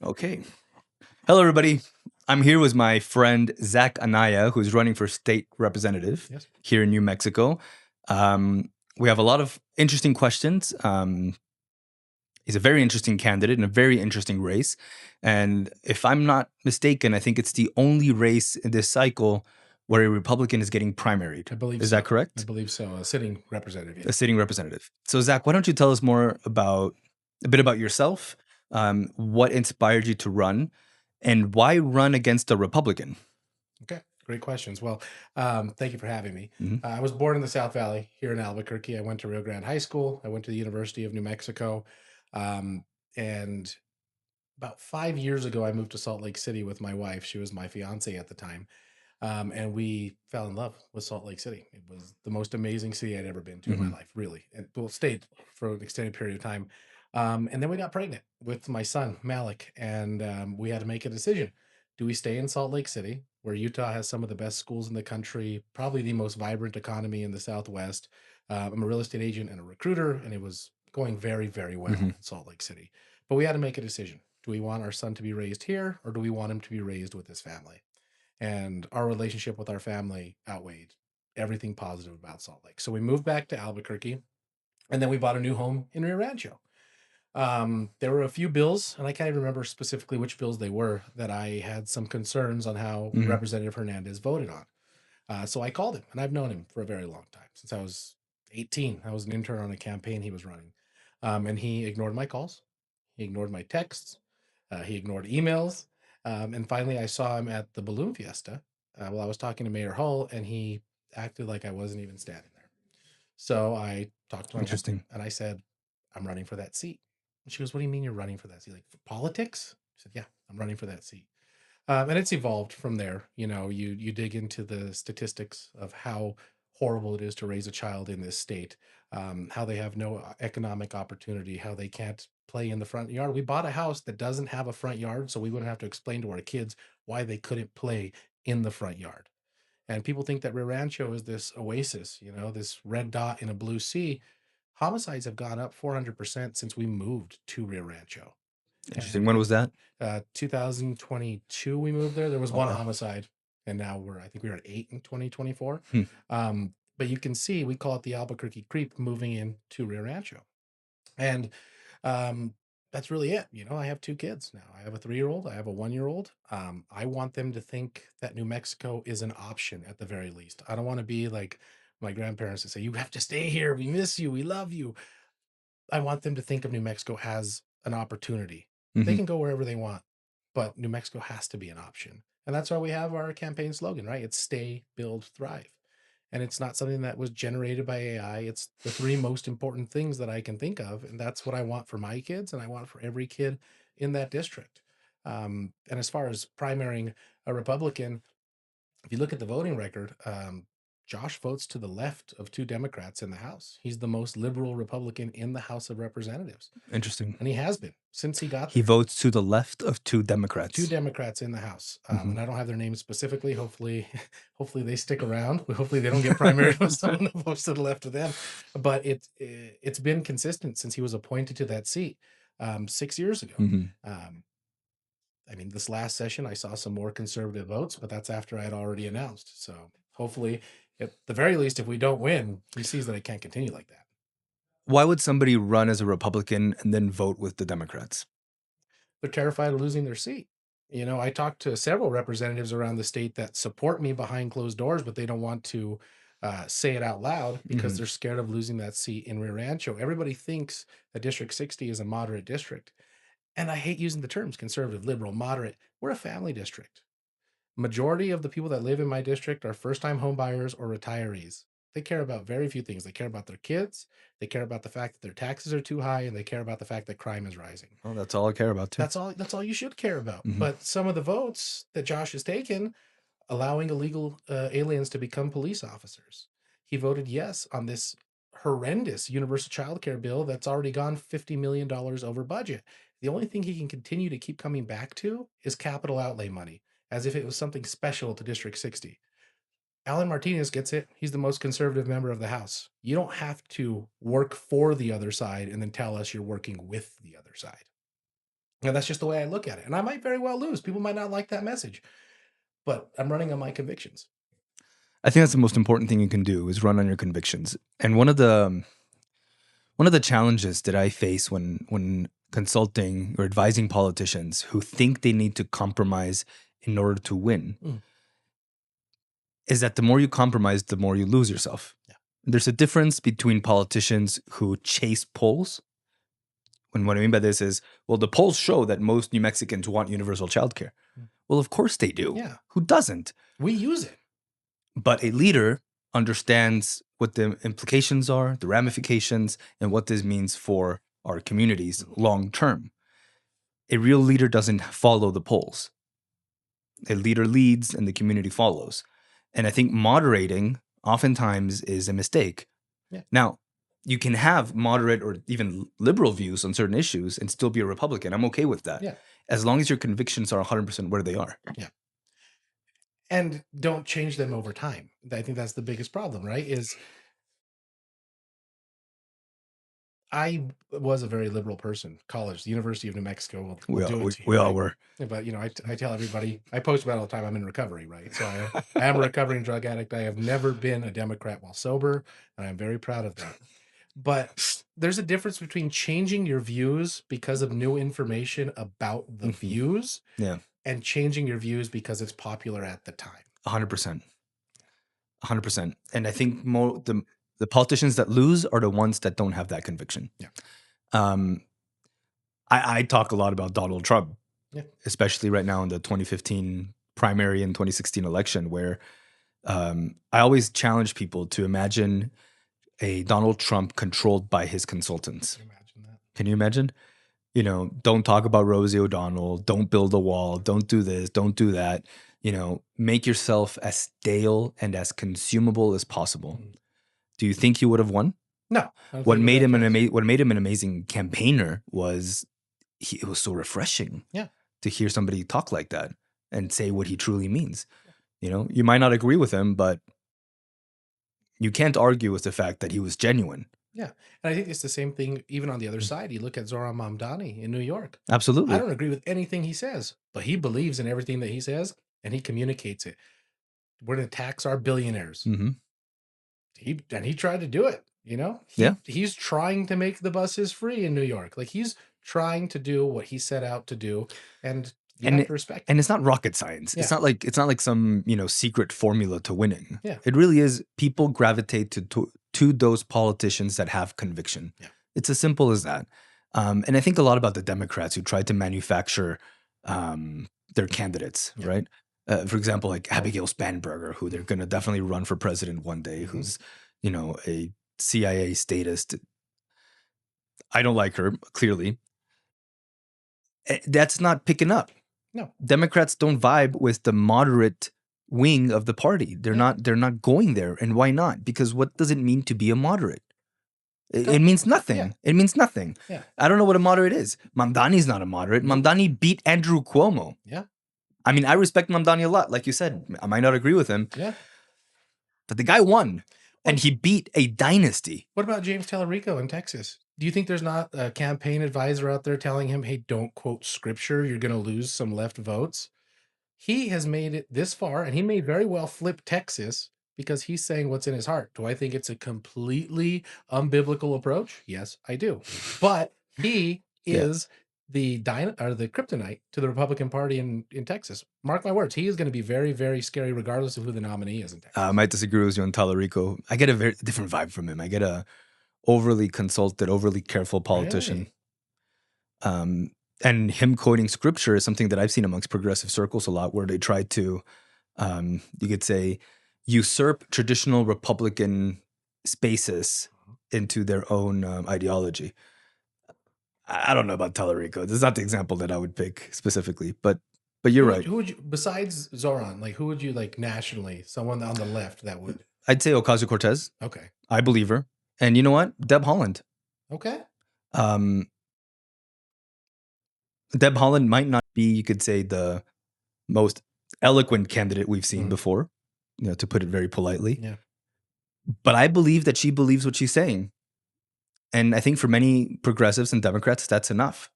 Okay. Hello, everybody. I'm here with my friend Zach Anaya, who's running for state representative Yes. here in New Mexico. We have a lot of interesting questions. He's a very interesting candidate in a very interesting race. And if I'm not mistaken, I think it's the only race in this cycle where a Republican is getting primaried. I believe Is so. that correct? I believe so. A sitting representative. A Yes. sitting representative. So, Zach, why don't you tell us more about a bit about yourself, what inspired you to run, and why run against a Republican? Okay. Great questions. Well, thank you for having me. Mhm. I was born in the South Valley here in Albuquerque. I went to Rio Grande High School. I went to the University of New Mexico. Um, and about 5 years ago, I moved to Salt Lake City with my wife. She was my fiance at the time. And we fell in love with Salt Lake City. It was the most amazing city I'd ever been to in my Mhm. life, really. And well, stayed for an extended period of time. And then we got pregnant with my son, Malik, and we had to make a decision. Do we stay in Salt Lake City, where Utah has some of the best schools in the country, probably the most vibrant economy in the Southwest? I'm a real estate agent and a recruiter, and it was going very, very well Mhm. in Salt Lake City. But we had to make a decision. Do we want our son to be raised here, or do we want him to be raised with his family? And our relationship with our family outweighed everything positive about Salt Lake. So we moved back to Albuquerque, and then we bought a new home in Rio Rancho. There were a few bills, and I can't even remember specifically which bills they were, that I had some concerns on how Mhm. Representative Hernandez voted on. So I called him, and I've known him for a very long time, since I was 18. I was an intern on a campaign he was running. And he ignored my calls, he ignored my texts, he ignored emails. And finally, I saw him at the balloon fiesta while I was talking to Mayor Hull, and he acted like I wasn't even standing there. So I talked to my wife Interesting. and I said, I'm running for that seat. And she goes, What do you mean you're running for that seat? Like for politics? I said, Yeah, I'm running for that seat. And it's evolved from there. You dig into the statistics of how horrible it is to raise a child in this state, how they have no economic opportunity, how they can't play in the front yard. We bought a house that doesn't have a front yard, so we wouldn't have to explain to our kids why they couldn't play in the front yard. And people think that Rio Rancho is this oasis, this red dot in a blue sea. Homicides have gone up 400% since we moved to Rio Rancho. Interesting. And When was that? 2022 we moved there. There was Oh, one wow. homicide, and now I think we were at 8 in 2024. Hmm. But you can see we call it the Albuquerque Creep moving into Rio Rancho. And um, that's really it. I have two kids now. I have a 3-year-old, I have a 1-year-old. I want them to think that New Mexico is an option at the very least. I don't want to be like my grandparents to say, You have to stay here. We miss you. We love you. I want them to think of New Mexico as an opportunity. They Mhm. can go wherever they want, but New Mexico has to be an option. And that's why we have our campaign slogan, right? It's stay, build, thrive. And it's not something that was generated by AI. It's the three most important things that I can think of. And that's what I want for my kids, and I want for every kid in that district. And as far as primarying a Republican, if you look at the voting record, Josh votes to the left of two Democrats in the House. He's the most liberal Republican in the House of Representatives, Interesting. and he has been since he got He there. votes to the left of two Two Democrats. Democrats in the House, Mhm. and I don't have their names specifically. Hopefully, hopefully they stick around. Hopefully they don't get primaried with someone that votes to the left of them. But it's been consistent since he was appointed to that seat 6 years ago. Mhm. Um, I mean, this last session, I saw some more conservative votes, but that's after I had already announced. So hopefully, at the very least, if we don't win, he sees that it can't continue like that. Why would somebody run as a Republican and then vote with the Democrats? They're terrified of losing their seat. I talked to several representatives around the state that support me behind closed doors, but they don't want to say it out loud because Mhm. they're scared of losing that seat in Rio Rancho. Everybody thinks that District 60 is a moderate district. And I hate using the terms conservative, liberal, moderate. We're a family district. Majority of the people that live in my district are first-time home buyers or retirees. They care about very few things. They care about their kids, they care about the fact that their taxes are too high, and they care about the fact that crime is rising. Well, that's all I care about too. That's all you should care about. Mhm. But some of the votes that Josh has taken, allowing illegal aliens to become police officers, he voted yes on this horrendous universal child care bill that's already gone $50 million over budget. The only thing he can continue to keep coming back to is capital outlay money, as if it was something special to District 60. Alan Martinez gets it. He's the most conservative member of the House. You don't have to work for the other side and then tell us you're working with the other side. And that's just the way I look at it. And I might very well lose. People might not like that message, but I'm running on my convictions. I think that's the most important thing you can do is run on your convictions. And one of the challenges that I face when consulting or advising politicians who think they need to compromise in order to win Mm. is that the more you compromise, the more you lose yourself. Yeah. There's a difference between politicians who chase polls. And what I mean by this is, well, the polls show that most New Mexicans want universal childcare. Mm. Well, of course they do. Yeah. Who doesn't? We use it. But a leader understands what the implications are, the ramifications, and what this means for our communities long term. A real leader doesn't follow the polls. A leader leads and the community follows. And I think moderating oftentimes is a mistake. Yeah. Now, you can have moderate or even liberal views on certain issues and still be a Republican. I'm okay with that. Yeah. As long as your convictions are 100% where they are. Yeah. And don't change them over time. I think that's the biggest problem, right? Is I was a very liberal person. College, the University of New Mexico will do it to you. We all right? were. Yeah, but I tell everybody, I post about it all the time. I'm in recovery, right? So I am a recovering drug addict. I have never been a Democrat while sober, and I'm very proud of that. But there's a difference between changing your views because of new information about the views, Yeah, and changing your views because it's popular at the time. 100%. 100%. And I think more the politicians that lose are the ones that don't have that conviction. Yeah. I talk a lot about Donald Trump, Yeah. especially right now in the 2015 primary and 2016 election, where I always challenge people to imagine a Donald Trump controlled by his consultants. Imagine that. Can you imagine? You know, don't talk about Rosie O'Donnell, don't build a wall, don't do this, don't do that. You know, make yourself as stale and as consumable as possible. Do you think he would have won? No. What made him an amazing campaigner was it was so refreshing. Yeah. To hear somebody talk like that and say what he truly means. You know, you might not agree with him, but you can't argue with the fact that he was genuine. Yeah. And I think it's the same thing even on the other side. You look at Zoran Mamdani in New York. Absolutely. I don't agree with anything he says, but he believes in everything that he says and he communicates it. We're going to tax our billionaires. Mm-hmm. He tried to do it, you know? He's trying to make the buses free in New York. Like he's trying to do what he set out to do, and you have to respect it. And it's not rocket science. Yeah. It's not like some, you know, secret formula to winning. Yeah. It really is people gravitate to those politicians that have conviction. Yeah. It's as simple as that. And I think a lot about the Democrats who tried to manufacture their candidates, Yeah. right? For example, like Abigail Spanberger, who they're going to definitely run for president one day, who's, you know, a CIA statist. I don't like her, clearly. That's not picking up. No. Democrats don't vibe with the moderate wing of the party. They're not going there. And why not? Because what does it mean to be a moderate? It means nothing. Yeah. It means nothing. Yeah. I don't know what a moderate is. Mamdani's not a moderate. Mamdani beat Andrew Cuomo. Yeah. I mean, I respect Mamdani a lot. Like you said, I might not agree with him. Yeah. But the guy won. And he beat a dynasty. What about James Tallarico in Texas? Do you think there's not a campaign advisor out there telling him, hey, don't quote scripture, you're going to lose some left votes? He has made it this far, and he may very well flip Texas because he's saying what's in his heart. Do I think it's a completely unbiblical approach? Yes, I do. But he is the kryptonite to the Republican Party in Texas. Mark my words, he is going to be very, very scary regardless of who the nominee is in Texas. I might disagree with you on Tallarico. I get a very different vibe from him. I get a overly consulted, overly careful politician. Really? And him quoting scripture is something that I've seen amongst progressive circles a lot, where they try to, you could say, usurp traditional Republican spaces into their own ideology. I don't know about Tallarico. This is not the example that I would pick specifically, but you're right. Who would you, besides Zoran, like who would you like nationally? Someone on the left that would? I'd say Ocasio-Cortez. Okay. I believe her. And you know what? Deb Haaland. Okay. Deb Haaland might not be, you could say, the most eloquent candidate we've seen before, you know, to put it very politely. Yeah. But I believe that she believes what she's saying. And I think for many progressives and Democrats, that's enough.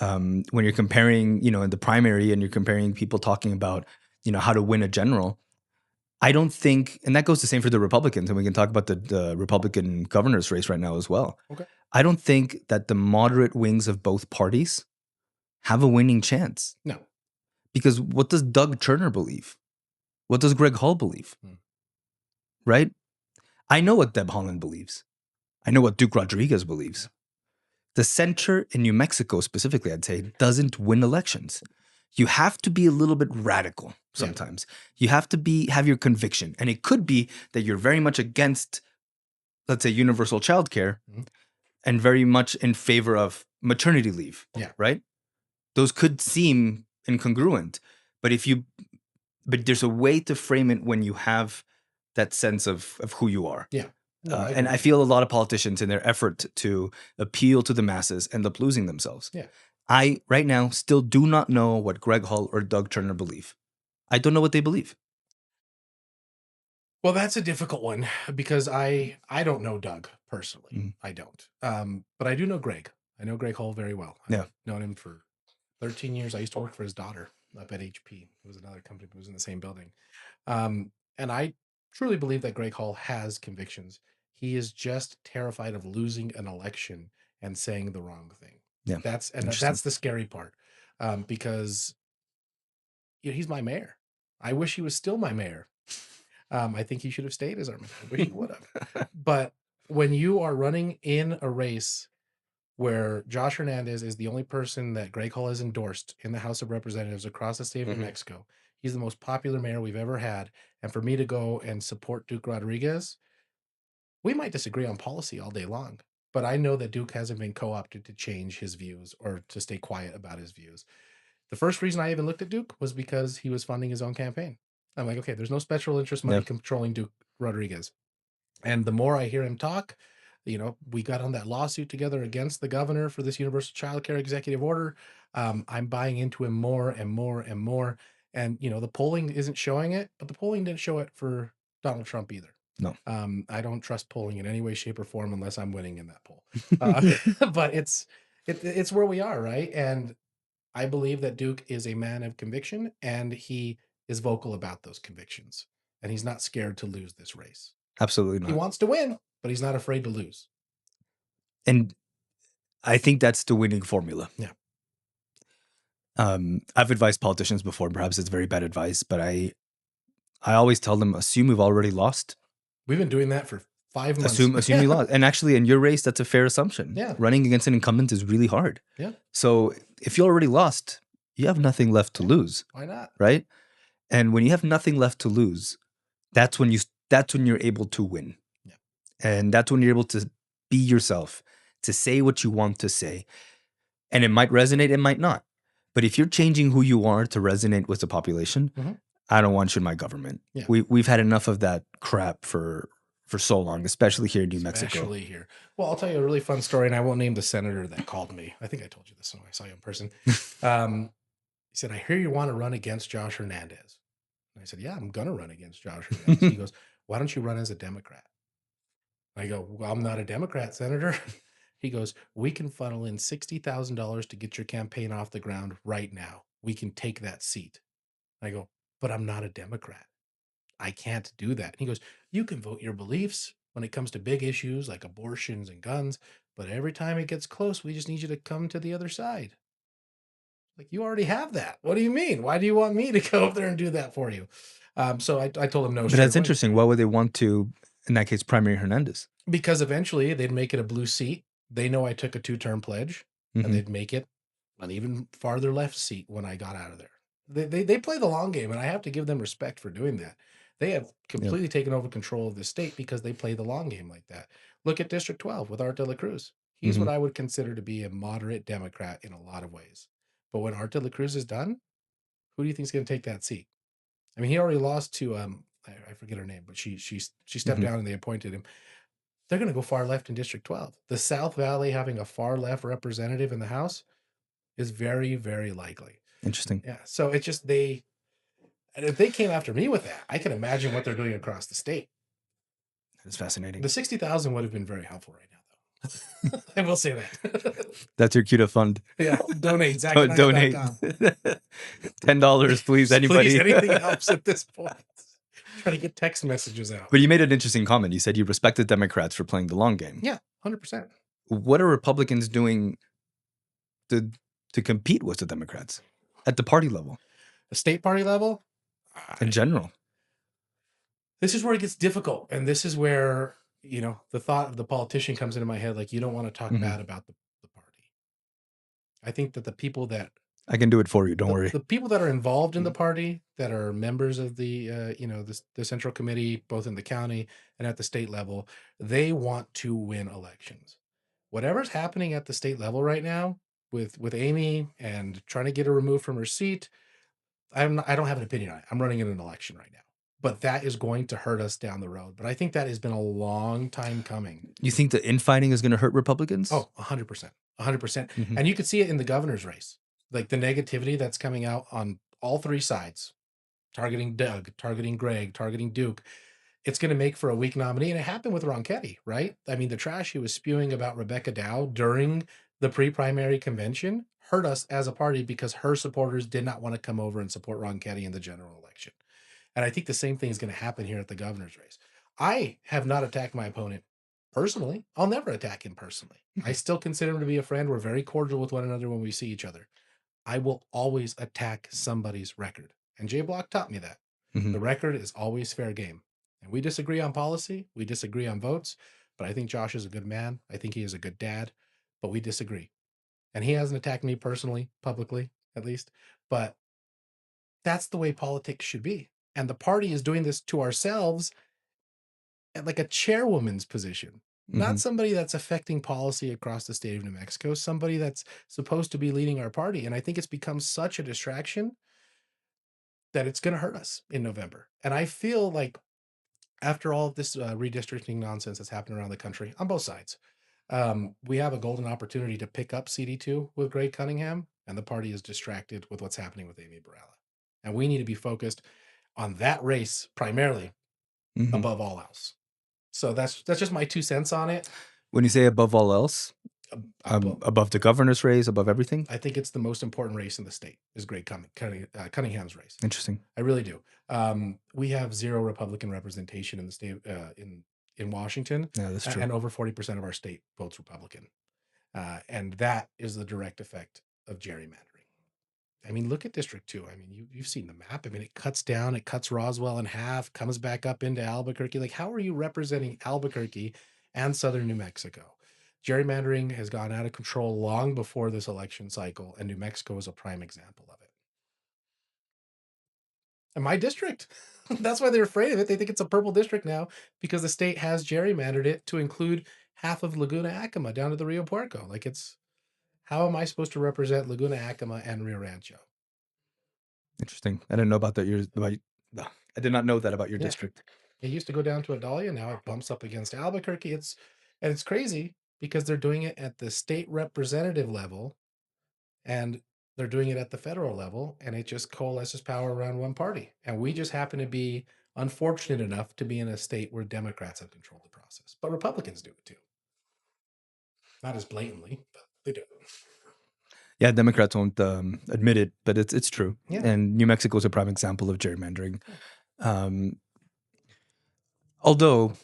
When you're comparing, in the primary and you're comparing people talking about, how to win a general, I don't think, and that goes the same for the Republicans, and we can talk about the Republican governor's race right now as well. Okay. I don't think that the moderate wings of both parties have a winning chance. No. Because what does Doug Turner believe? What does Greg Hall believe? Hmm. Right? I know what Deb Haaland believes. I know what Duke Rodriguez believes. The center in New Mexico specifically, I'd say, doesn't win elections. You have to be a little bit radical sometimes. You have to have your conviction. And it could be that you're very much against, let's say, universal childcare Mhm. and very much in favor of maternity leave. Yeah. Right? Those could seem incongruent. But there's a way to frame it when you have that sense of who you are. Yeah. No, I And agree. I feel a lot of politicians in their effort to appeal to the masses end up losing themselves. Yeah. I, right now, still do not know what Greg Hall or Doug Turner believe. I don't know what they believe. Well, that's a difficult one because I don't know Doug personally. Mhm. I don't. But I do know Greg. I know Greg Hall very well. Yeah. I've known him for 13 years. I used to work for his daughter up at HP. It was another company that was in the same building. And I truly believe that Greg Hall has convictions. He is just terrified of losing an election and saying the wrong thing. Yeah. That's the scary part, because he's my mayor. I wish he was still my mayor. I think he should have stayed as our mayor. I wish he would have. But when you are running in a race where Josh Hernandez is the only person that Greg Hall has endorsed in the House of Representatives across the state of New Mexico, he's the most popular mayor we've ever had. And for me to go and support Duke Rodriguez, we might disagree on policy all day long, but I know that Duke hasn't been co-opted to change his views or to stay quiet about his views. The first reason I even looked at Duke was because he was funding his own campaign. I'm like, okay, there's no special interest money Yeah. controlling Duke Rodriguez. And the more I hear him talk, we got on that lawsuit together against the governor for this universal child care executive order. I'm buying into him more and more and more. And, the polling isn't showing it, but the polling didn't show it for Donald Trump either. No. I don't trust polling in any way, shape, or form unless I'm winning in that poll. But it's where we are, right? And I believe that Duke is a man of conviction, and he is vocal about those convictions, and he's not scared to lose this race. Absolutely He not. wants to win, but he's not afraid to lose. And I think that's the winning formula. Yeah. I've advised politicians before, perhaps it's very bad advice, but I always tell them, assume we've already lost. We've been doing that for 5 months. Assume you lost. And actually, in your race, that's a fair assumption. Yeah. Running against an incumbent is really hard. Yeah. So if you already lost, you have nothing left to lose. Why not? Right? And when you have nothing left to lose, that's when you're able to win. Yeah. And that's when you're able to be yourself, to say what you want to say. And it might resonate, it might not. But if you're changing who you are to resonate with the population, I don't want you in my government. Yeah. We've had enough of that crap for so long, especially here in New Mexico. Especially here. Well, I'll tell you a really fun story, and I won't name the senator that called me. I think I told you this when I saw you in person. He said, I hear you want to run against Josh Hernandez. And I said, yeah, I'm going to run against Josh Hernandez. He goes, why don't you run as a Democrat? I go, well, I'm not a Democrat, Senator. He goes, we can funnel in $60,000 to get your campaign off the ground right now. We can take that seat. I go, but I'm not a Democrat. I can't do that. He goes, you can vote your beliefs when it comes to big issues like abortions and guns, but every time it gets close, we just need you to come to the other side. Like, you already have that. What do you mean? Why do you want me to go up there and do that for you? So I told him no. But that's interesting. Why would they want to, in that case, primary Hernandez? Because eventually they'd make it a blue seat. They know I took a 2-term pledge, and they'd make it an even farther left seat when I got out of there. They play the long game, and I have to give them respect for doing that. They have completely taken over control of the state because they play the long game like that. Look at District 12 with Art de la Cruz. He's what I would consider to be a moderate Democrat in a lot of ways. But when Art de la Cruz is done, who do you think is going to take that seat? I mean, he already lost to I forget her name, but she stepped down and they appointed him. They're going to go far left in District 12. The South Valley having a far left representative in the House is very, very likely. Interesting. Yeah. So it's just and if they came after me with that, I can imagine what they're doing across the state. That's fascinating. The 60,000 would have been very helpful right now, though. I will say that. That's your cue to fund. Yeah, donate, Donate ZachAnaya.com. $10, please, Please, anybody. anything helps at this point. Trying to get text messages out. But you made an interesting comment. You said you respected Democrats for playing the long game. Yeah, 100%. What are Republicans doing to compete with the Democrats at the party level, The state party level, in general? this is where it gets difficult. And this is where, the thought of the politician comes into my head. Like, you don't want to talk Mhm. bad about the party. I think that the people that I can do it for you. Don't worry. the people that are involved in the party, that are members of the the central committee, both in the county and at the state level, they want to win elections. Whatever's happening at the state level right now with Amy and trying to get her removed from her seat, I don't have an opinion on it. I'm running in an election right now, but that is going to hurt us down the road. But I think that has been a long time coming. You think the infighting is going to hurt Republicans? Oh, 100%. 100%. Mhm. And you could see it in the governor's race. Like the negativity that's coming out on all three sides, targeting Doug, targeting Greg, targeting Duke. It's going to make for a weak nominee. And it happened with Ronchetti, right? I mean, the trash he was spewing about Rebecca Dow during the pre-primary convention hurt us as a party because her supporters did not want to come over and support Ronchetti in the general election. And I think the same thing is going to happen here at the governor's race. I have not attacked my opponent personally. I'll never attack him personally. I still consider him to be a friend. We're very cordial with one another when we see each other. I will always attack somebody's record. And Jay Block taught me that. Mhm. The record is always fair game. And we disagree on policy. We disagree on votes. But I think Josh is a good man. I think he is a good dad. But we disagree. And he hasn't attacked me personally, publicly, at least. But that's the way politics should be. And the party is doing this to ourselves at like a chairwoman's position, not Mhm. somebody that's affecting policy across the state of New Mexico, somebody that's supposed to be leading our party. And I think it's become such a distraction that it's going to hurt us in November. And I feel like after all of this redistricting nonsense that's happened around the country on both sides, we have a golden opportunity to pick up CD2 with Greg Cunningham, and the party is distracted with what's happening with Amy Barella. And we need to be focused on that race primarily Mhm. above all else. So that's just my 2 cents on it. When you say above all else, above the governor's race, above everything? I think it's the most important race in the state is Greg Cunningham's race. Interesting. I really do. We have 0 Republican representation in the state in Washington, Yeah, that's true. and over 40% of our state votes Republican, and that is the direct effect of gerrymandering. I mean, look at District 2. I mean, you've seen the map. I mean, it cuts down, it cuts Roswell in half, comes back up into Albuquerque. Like, how are you representing Albuquerque and southern New Mexico? Gerrymandering has gone out of control long before this election cycle, and New Mexico is a prime example of it. And my district, that's why they're afraid of it. They think it's a purple district now because the state has gerrymandered it to include half of Laguna Acoma down to the Rio Puerco. Like, how am I supposed to represent Laguna Acoma and Rio Rancho? Interesting. I didn't know about that. I did not know that about your Yeah. district. It used to go down to Adalia. Now it bumps up against Albuquerque. It's crazy because they're doing it at the state representative level and they're doing it at the federal level, and it just coalesces power around one party. And we just happen to be unfortunate enough to be in a state where Democrats have controlled the process, but Republicans do it too. Not as blatantly, but they do. Yeah, Democrats won't admit it, but it's true. Yeah. And New Mexico is a prime example of gerrymandering. Although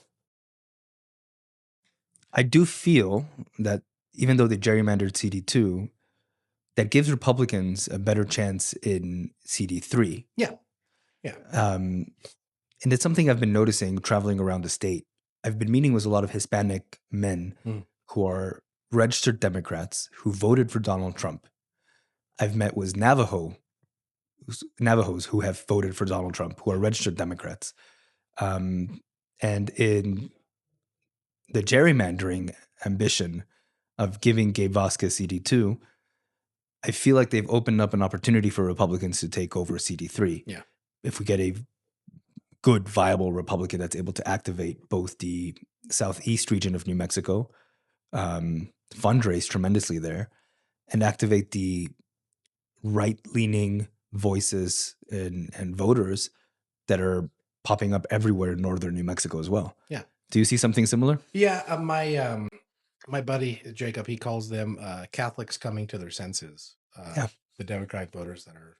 I do feel that even though they gerrymandered CD2, that gives Republicans a better chance in CD3. Yeah. Yeah. And it's something I've been noticing traveling around the state. I've been meeting with a lot of Hispanic men who are registered Democrats who voted for Donald Trump. I've met with Navajos who have voted for Donald Trump, who are registered Democrats. And in the gerrymandering ambition of giving Gabe Vasquez CD2, I feel like they've opened up an opportunity for Republicans to take over CD3. Yeah. If we get a good, viable Republican that's able to activate both the southeast region of New Mexico, fundraise tremendously there, and activate the right-leaning voices and voters that are popping up everywhere in northern New Mexico as well. Yeah. Do you see something similar? Yeah. My buddy Jacob, he calls them Catholics coming to their senses. Yeah. The Democratic voters that are,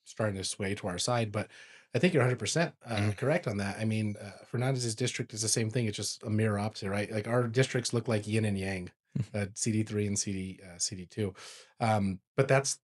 starting to sway to our side. But I think you're 100% Mhm. correct on that. I mean, Fernandez's district is the same thing. It's just a mirror opposite, right? Like our districts look like yin and yang, CD3 and CD2. But that's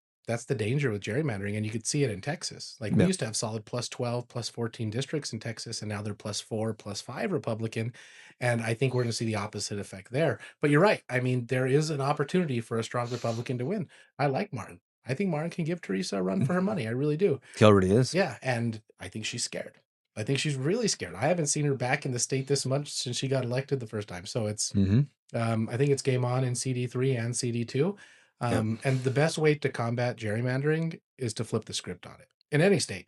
the danger with gerrymandering, and you could see it in Texas. Like we Yeah. used to have solid plus 12, plus 14 districts in Texas, and now they're plus 4, plus 5 Republican. And I think we're going to see the opposite effect there. But you're right. I mean, there is an opportunity for a strong Republican to win. I like Martin. I think Martin can give Teresa a run Mm. for her money. I really do. He already is. Yeah. And I think she's scared. I think she's really scared. I haven't seen her back in the state this much since she got elected the first time. So Mhm. I think it's game on in CD3 and CD2. Yeah. And the best way to combat gerrymandering is to flip the script on it in any state.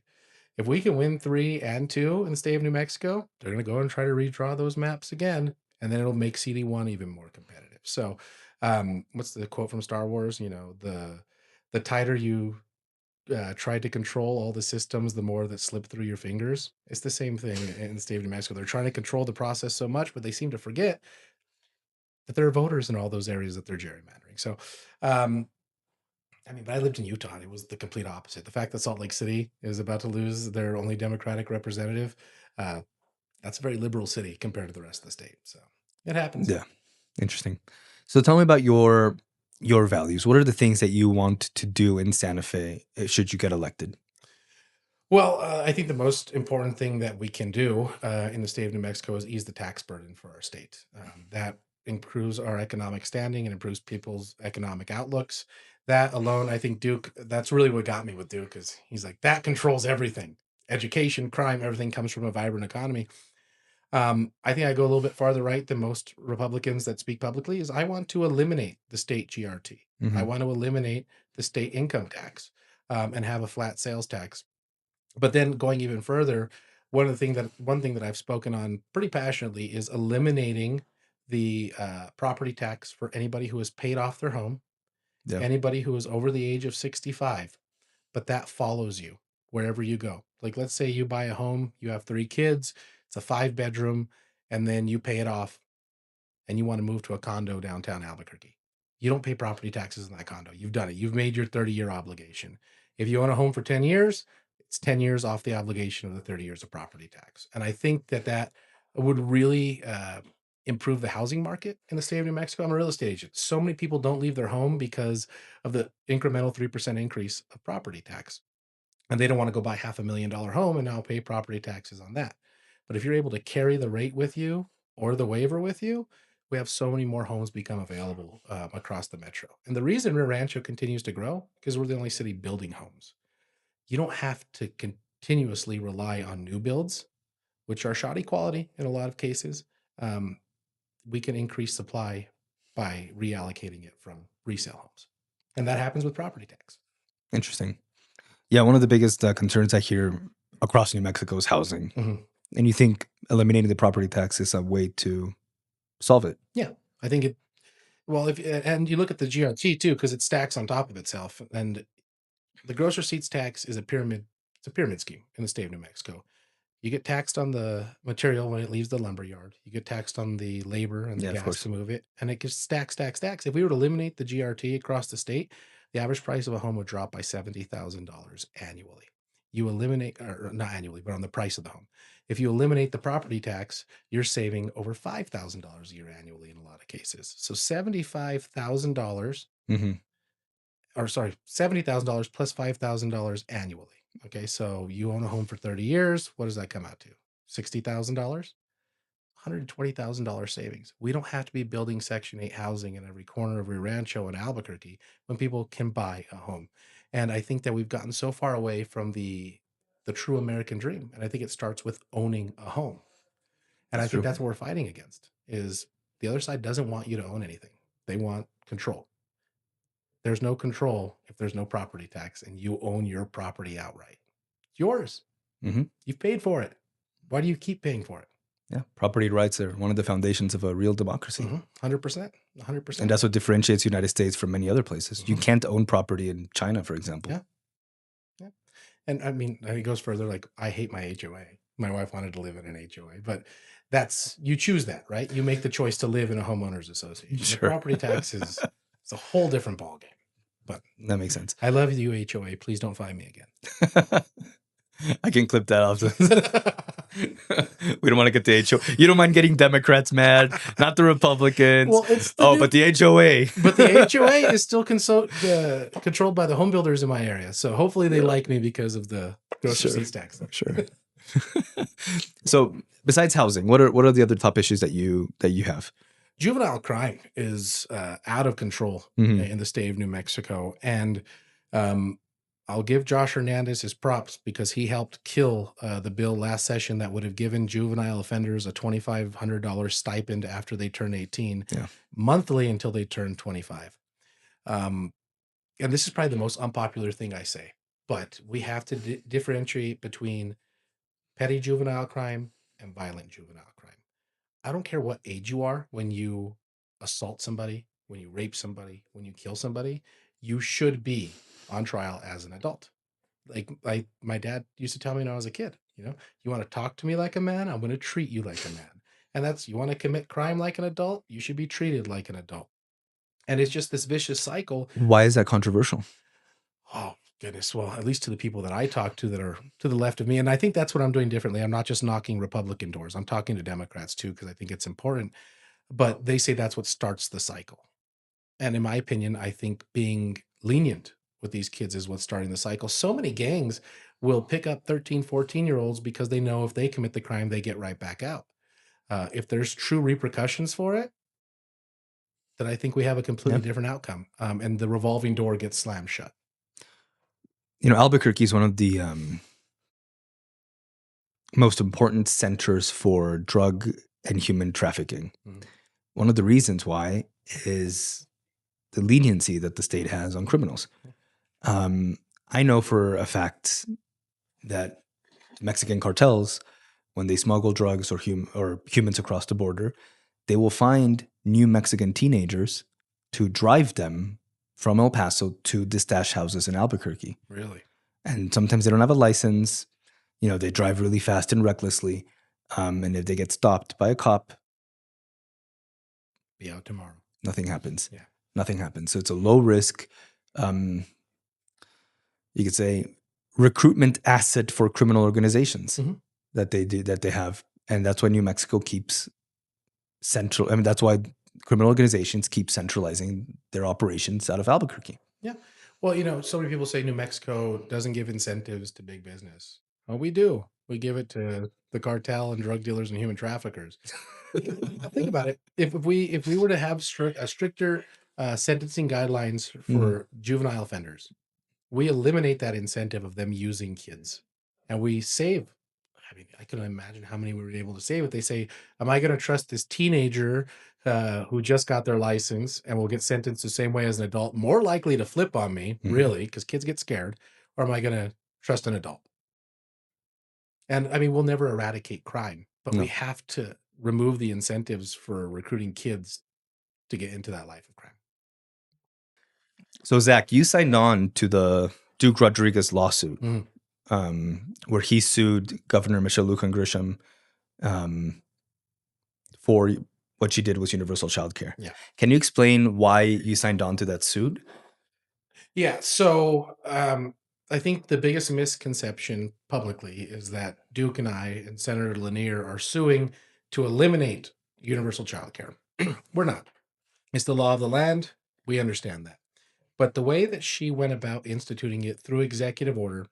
If we can win 3 and 2 in the state of New Mexico, they're going to go and try to redraw those maps again, and then it'll make CD1 even more competitive. So, what's the quote from Star Wars? The tighter you try to control all the systems, the more that slip through your fingers. It's the same thing in the state of New Mexico. They're trying to control the process so much, but they seem to forget that there are voters in all those areas that they're gerrymandering. So, um, I mean, but I lived in Utah and it was the complete opposite. The fact that Salt Lake City is about to lose their only Democratic representative, uh, that's a very liberal city compared to the rest of the state. So it happens. Yeah. Interesting. So tell me about your values. What are the things that you want to do in Santa Fe should you get elected? Well, I think the most important thing that we can do in the state of New Mexico is ease the tax burden for our state. That improves our economic standing and improves people's economic outlooks. That alone, I think Duke, that's really what got me with Duke, is he's like, that controls everything. Education, crime, everything comes from a vibrant economy. I think I go a little bit farther right than most Republicans that speak publicly. Is I want to eliminate the state GRT. I Mhm. want to eliminate the state income tax and have a flat sales tax. But then going even further, one thing that I've spoken on pretty passionately is eliminating the property tax for anybody who has paid off their home, Yeah. anybody who is over the age of 65, but that follows you wherever you go. Like, let's say you buy a home, you have 3 kids, it's a 5 bedroom, and then you pay it off and you want to move to a condo downtown Albuquerque. You don't pay property taxes in that condo. You've done it. You've made your 30-year obligation. If you own a home for 10 years, it's 10 years off the obligation of the 30 years of property tax. And I think that that would really improve the housing market in the state of New Mexico. I'm a real estate agent. So many people don't leave their home because of the incremental 3% increase of property tax, and they don't want to go buy $500,000 home and now pay property taxes on that. But if you're able to carry the rate with you or the waiver with you, we have so many more homes become available across the metro. And the reason Rio Rancho continues to grow because we're the only city building homes. You don't have to continuously rely on new builds, which are shoddy quality in a lot of cases. Um, we can increase supply by reallocating it from resale homes, and that happens with property tax. Interesting. Yeah, one of the biggest concerns I hear across New Mexico is housing. Mhm. And you think eliminating the property tax is a way to solve it? Yeah, I think it. Well, if and you look at the GRT too, because it stacks on top of itself. And the gross receipts tax is a pyramid. It's a pyramid scheme in the state of New Mexico. You get taxed on the material when it leaves the lumber yard. You get taxed on the labor and the Yeah, of gas course. to move it, and it just stacks, stacks, stacks. If we were to eliminate the GRT across the state, the average price of a home would drop by $70,000 annually. You eliminate, or not annually, but on the price of the home. If you eliminate the property tax, you're saving over $5,000 a year annually in a lot of cases. So $75,000, Hmm. or sorry, $70,000 plus $5,000 annually. Okay, so you own a home for 30 years. What does that come out to? $60,000? $120,000 savings. We don't have to be building Section 8 housing in every corner of Rio Rancho and Albuquerque when people can buy a home. And I think that we've gotten so far away from the true American dream. And I think it starts with owning a home. And I That's think true. that's what we're fighting against is the other side doesn't want you to own anything. They want control. There's no control if there's no property tax and you own your property outright. It's yours. Hmm. You've paid for it. Why do you keep paying for it? Yeah, property rights are one of the foundations of a real democracy. 100%. And 100%. that's what differentiates the United States from many other places. You Mhm. can't own property in China, for example. Yeah. Yeah. And I mean, and it goes further. Like, I hate my HOA. my wife wanted to live in an HOA, but you choose that, right? You make the choice to live in a homeowners association. The Sure. property tax is it's a whole different ballgame. But That makes sense. I love you, HOA. Please don't find me again. I can clip that off. We don't want to get the HOA. You don't mind getting Democrats mad, not the Republicans. Well, it's the but the HOA. But the HOA is still controlled by the home builders in my area. So hopefully they like me because of the gross receipts tax. Sure. So besides housing, what are the other top issues that you have? Juvenile crime is out of control in the state of New Mexico. And I'll give Josh Hernandez his props because he helped kill the bill last session that would have given juvenile offenders a $2,500 stipend after they turn 18, monthly until they turn 25. And this is probably the most unpopular thing I say, but we have to differentiate between petty juvenile crime and violent juvenile crime. I don't care what age you are when you assault somebody, when you rape somebody, when you kill somebody, you should be on trial as an adult. Like my dad used to tell me when I was a kid, you want to talk to me like a man, I'm going to treat you like a man. And you want to commit crime like an adult, you should be treated like an adult. And it's just this vicious cycle. Why is that controversial? Oh, goodness. Well, at least to the people that I talk to that are to the left of me. And I think that's what I'm doing differently. I'm not just knocking Republican doors. I'm talking to Democrats too, because I think it's important. But they say that's what starts the cycle. And in my opinion, I think being lenient with these kids is what's starting the cycle. So many gangs will pick up 13, 14-year-olds because they know if they commit the crime, they get right back out. If there's true repercussions for it, then I think we have a completely different outcome. And the revolving door gets slammed shut. Albuquerque is one of the most important centers for drug and human trafficking. Mm-hmm. One of the reasons why is the leniency that the state has on criminals. I know for a fact that Mexican cartels, when they smuggle drugs or humans across the border, they will find new Mexican teenagers to drive them from El Paso to the stash houses in Albuquerque. Really? And sometimes they don't have a license. They drive really fast and recklessly. And if they get stopped by a cop, be out tomorrow. Nothing happens. Yeah. Nothing happens. So it's a low risk, you could say, recruitment asset for criminal organizations that they have. And that's why New Mexico keeps that's why criminal organizations keep centralizing their operations out of Albuquerque. Yeah. Well, so many people say New Mexico doesn't give incentives to big business. Well, we do. We give it to the cartel and drug dealers and human traffickers. Think about it. If we were to have stricter sentencing guidelines for juvenile offenders, we eliminate that incentive of them using kids, and we save. I mean, I couldn't imagine how many we were able to save if they say, am I going to trust this teenager who just got their license and will get sentenced the same way as an adult, more likely to flip on me, really, because kids get scared, or am I going to trust an adult? And I mean, we'll never eradicate crime, but we have to remove the incentives for recruiting kids to get into that life of crime. So, Zach, you signed on to the Duke Rodriguez lawsuit, where he sued Governor Michelle Lujan Grisham for what she did was universal child care. Yeah. Can you explain why you signed on to that suit? Yeah. So I think the biggest misconception publicly is that Duke and I and Senator Lanier are suing to eliminate universal child care. We're not. It's the law of the land. We understand that. But the way that she went about instituting it through executive order,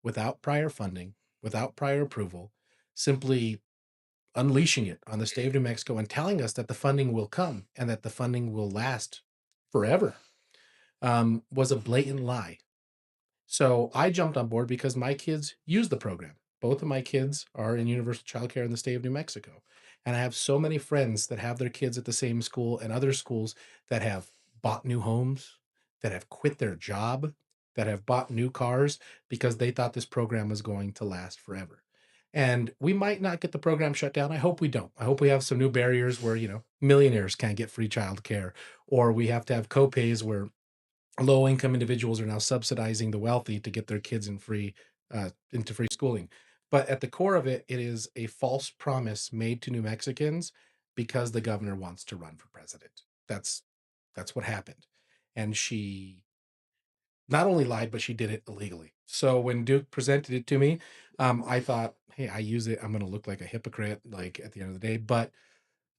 without prior funding, without prior approval, simply unleashing it on the state of New Mexico and telling us that the funding will come and that the funding will last forever, was a blatant lie. So I jumped on board because my kids use the program. Both of my kids are in universal childcare in the state of New Mexico. And I have so many friends that have their kids at the same school and other schools that have bought new homes, that have quit their job, that have bought new cars because they thought this program was going to last forever. And we might not get the program shut down. I hope we don't. I hope we have some new barriers where, millionaires can't get free childcare, or we have to have copays where low-income individuals are now subsidizing the wealthy to get their kids into free schooling. But at the core of it, it is a false promise made to New Mexicans because the governor wants to run for president. That's what happened. And she not only lied, but she did it illegally. So when Duke presented it to me, I thought, hey, I use it. I'm going to look like a hypocrite, like at the end of the day. But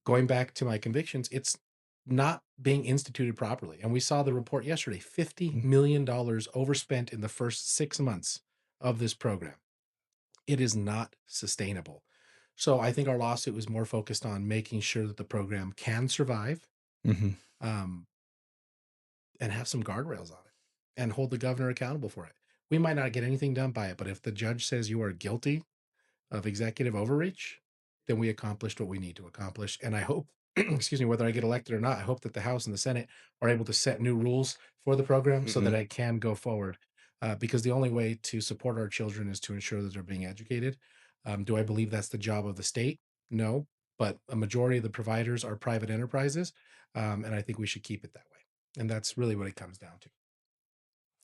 going back to my convictions, it's not being instituted properly. And we saw the report yesterday, $50 million overspent in the first 6 months of this program. It is not sustainable. So I think our lawsuit was more focused on making sure that the program can survive, Mm-hmm. um, and have some guardrails on it and hold the governor accountable for it. We might not get anything done by it, but if the judge says you are guilty of executive overreach, then we accomplished what we need to accomplish. And I hope, excuse me, whether I get elected or not, I hope that the House and the Senate are able to set new rules for the program so that Mm-hmm. I can go forward. Because the only way to support our children is to ensure that they're being educated. Do I believe that's the job of the state? No, but a majority of the providers are private enterprises. And I think we should keep it that way. And that's really what it comes down to.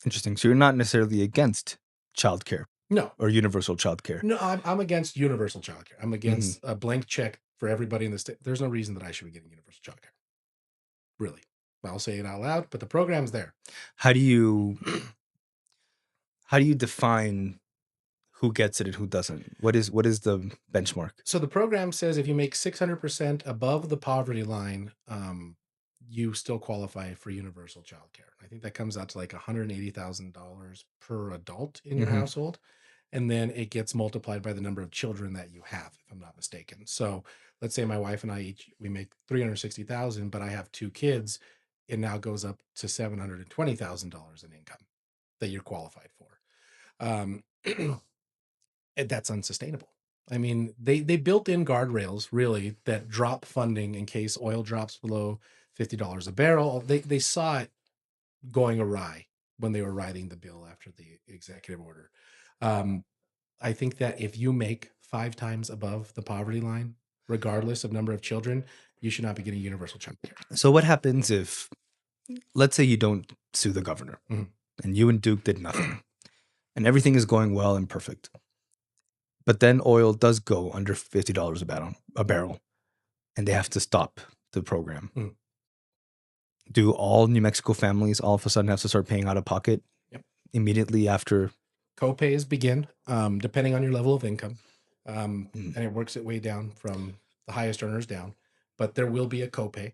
Interesting. So you're not necessarily against childcare No, or universal childcare. no, I'm against universal childcare. I'm Mm-hmm. against a blank check for everybody in the state. There's no reason that I should be getting universal childcare. Really. I'll say it out loud, but the program's there. How do you how do you define who gets it and who doesn't? What is the benchmark? So the program says if you make 600% above the poverty line, you still qualify for universal childcare. I think that comes out to like $180,000 per adult in your Mm-hmm. household. And then it gets multiplied by the number of children that you have, if I'm not mistaken. So let's say my wife and I each we make 360,000, but I have two kids, it now goes up to $720,000 in income that you're qualified for. Um, and that's unsustainable. I mean, they built in guardrails really that drop funding in case oil drops below $50 a barrel. They saw it going awry when they were writing the bill after the executive order. Um, I think that if you make 5 times above the poverty line, regardless of number of children, you should not be getting universal child care. So what happens if, let's say, you don't sue the governor Mhm. and you and Duke did nothing and everything is going well and perfect, but then oil does go under $50 a barrel, and they have to stop the program? Mhm. Do all New Mexico families all of a sudden have to start paying out of pocket Yep. immediately after? Copays begin depending on your level of income, Mm, and it works its way down from the highest earners down. But there will be a copay.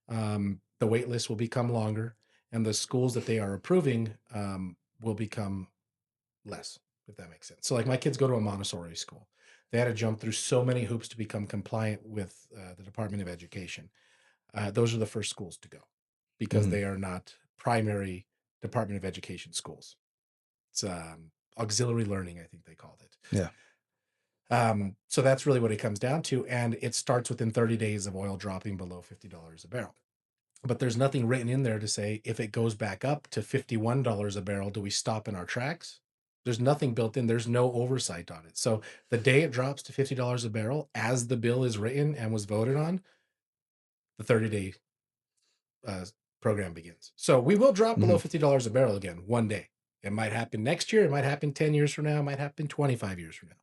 The wait list will become longer, and the schools that they are approving will become less, if that makes sense. So, like my kids go to a Montessori school. They had to jump through so many hoops to become compliant with the Department of Education. Those are the first schools to go because mhm. they are not primary Department of Education schools. It's auxiliary learning, I think they called it. Yeah. So that's really what it comes down to. And it starts within 30 days of oil dropping below $50 a barrel. But there's nothing written in there to say if it goes back up to $51 a barrel, do we stop in our tracks? There's nothing built in. There's no oversight on it. So the day it drops to $50 a barrel, as the bill is written and was voted on, the 30-day uh, program begins. So we will drop below Mhm. $50 a barrel again one day. It might happen next year. It might happen 10 years from now. It might happen 25 years from now.